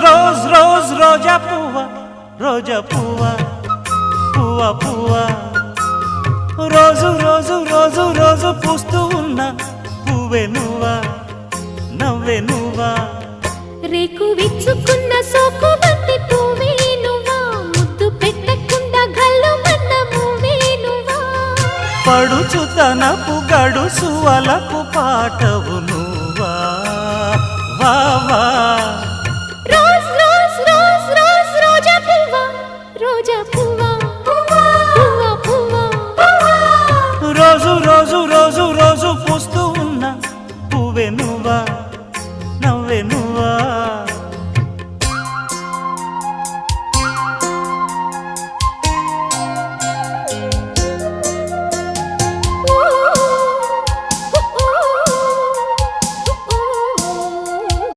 rose rose rose రోజా పువ్వ రోజా పువ్వ పువ్వ పువ్వ రోజు రోజు రోజు రోజు పూస్తూ ఉన్న పువ్వే నువ్వా నవ్వే నువ్వా రేకు విచ్చుకున్న సోకు బంతి పువ్వే నువ్వా ముద్దు పెట్టకుండా గల్లు మన్న పువ్వే నువ్వా పడుచుతనపు గడుసు అలకు పాటవు నువ్వా వా వా రోజ్ రోజ్ రోజ్ రోజ్ రోజా పువ్వ రోజా పువ్వ పువ్వ పువ్వ రోజు రోజు రోజు రోజు పూస్తూ ఉన్న పువ్వే నువ్వా నవ్వే నువ్వా